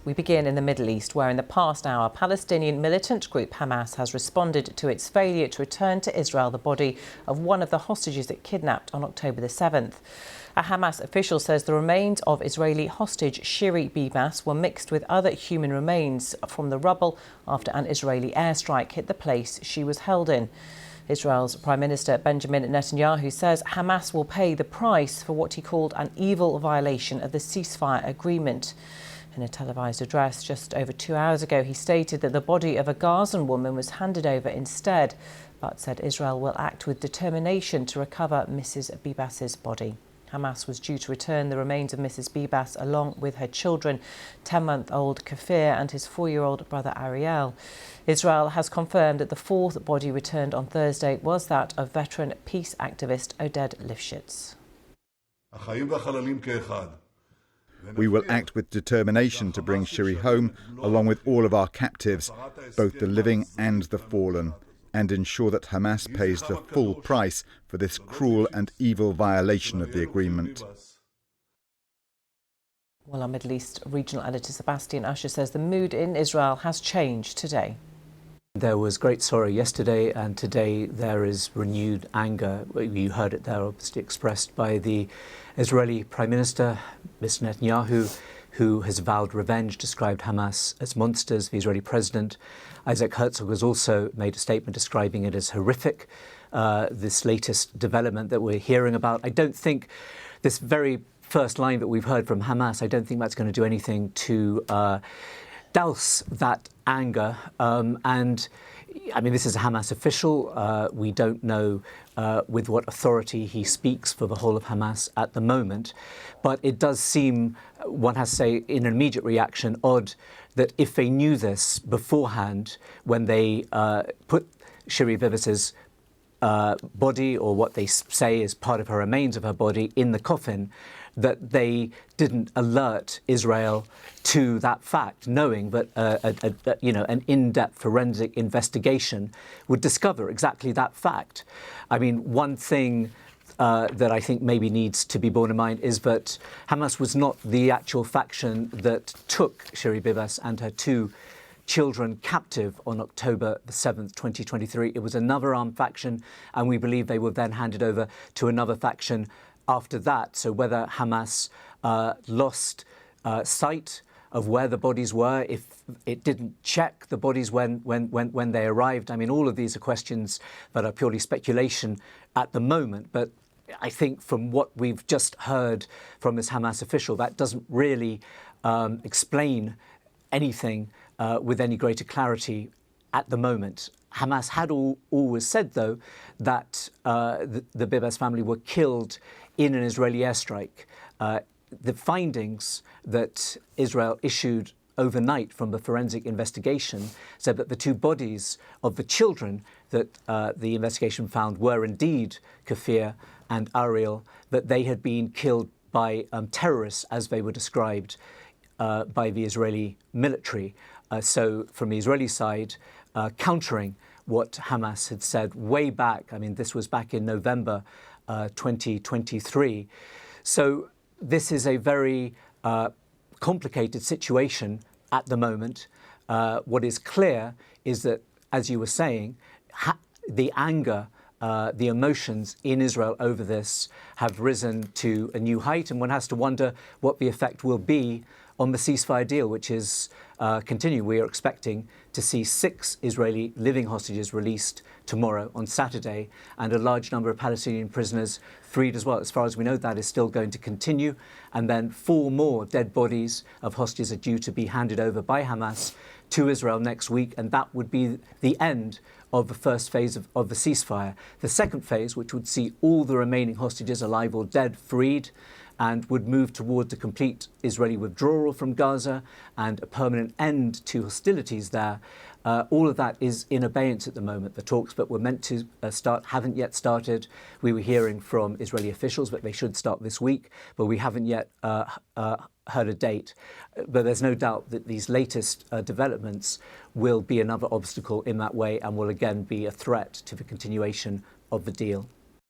We begin in the Middle East, where in the past hour, Palestinian militant group Hamas has responded to its failure to return to Israel the body of one of the hostages it kidnapped on October the 7th. A Hamas official says the remains of Israeli hostage Shiri Bibas were mixed with other human remains from the rubble after an Israeli airstrike hit the place she was held in. Israel's Prime Minister Benjamin Netanyahu says Hamas will pay the price for what he called an evil violation of the ceasefire agreement. In a televised address just over 2 hours ago, he stated that the body of a Gazan woman was handed over instead, but said Israel will act with determination to recover Mrs. Bibas's body. Hamas was due to return the remains of Mrs. Bibas along with her children, 10-month-old Kfir and his 4-year-old brother Ariel. Israel has confirmed that the fourth body returned on Thursday was that of veteran peace activist Oded Lifschitz. We will act with determination to bring Shiri home, along with all of our captives, both the living and the fallen, and ensure that Hamas pays the full price for this cruel and evil violation of the agreement. Well, our Middle East regional editor Sebastian Usher says the mood in Israel has changed today. There was great sorrow yesterday, and today there is renewed anger. You heard it there, obviously expressed by the Israeli Prime Minister, Mr. Netanyahu, who has vowed revenge, described Hamas as monsters. The Israeli President, Isaac Herzog, has also made a statement describing it as horrific, this latest development that we're hearing about. I don't think this very first line that we've heard from Hamas, I don't think that's going to do anything to douse that anger. And I mean, this is a Hamas official. We don't know with what authority he speaks for the whole of Hamas at the moment. But it does seem, one has to say, in an immediate reaction, odd that if they knew this beforehand, when they put Shiri Bibas's body, or what they say is part of her remains of her body, in the coffin, that they didn't alert Israel to that fact, knowing that an in-depth forensic investigation would discover exactly that fact. I mean, one thing that I think maybe needs to be borne in mind is that Hamas was not the actual faction that took Shiri Bibas and her 2 children captive on October the 7th, 2023. It was another armed faction, and we believe they were then handed over to another faction after that. So whether Hamas lost sight of where the bodies were, if it didn't check the bodies when they arrived, I mean, all of these are questions that are purely speculation at the moment. But I think from what we've just heard from this Hamas official, that doesn't really explain anything with any greater clarity at the moment. Hamas had always said, though, that the Bibas family were killed in an Israeli airstrike. The findings that Israel issued overnight from the forensic investigation said that the 2 bodies of the children that the investigation found were indeed Kfir and Ariel, that they had been killed by terrorists, as they were described by the Israeli military. So from the Israeli side, countering what Hamas had said way back. I mean, this was back in November 2023. So this is a very complicated situation at the moment. What is clear is that, as you were saying, the anger, the emotions in Israel over this have risen to a new height, and one has to wonder what the effect will be on the ceasefire deal, which is continuing. We are expecting to see 6 Israeli living hostages released tomorrow on Saturday, and a large number of Palestinian prisoners freed as well. As far as we know, that is still going to continue. And then 4 more dead bodies of hostages are due to be handed over by Hamas to Israel next week, and that would be the end of the first phase of the ceasefire. The second phase, which would see all the remaining hostages, alive or dead, freed, and would move towards a complete Israeli withdrawal from Gaza and a permanent end to hostilities there. All of that is in abeyance at the moment. The talks that were meant to start haven't yet started. We were hearing from Israeli officials that they should start this week, but we haven't yet heard a date. But there's no doubt that these latest developments will be another obstacle in that way and will again be a threat to the continuation of the deal.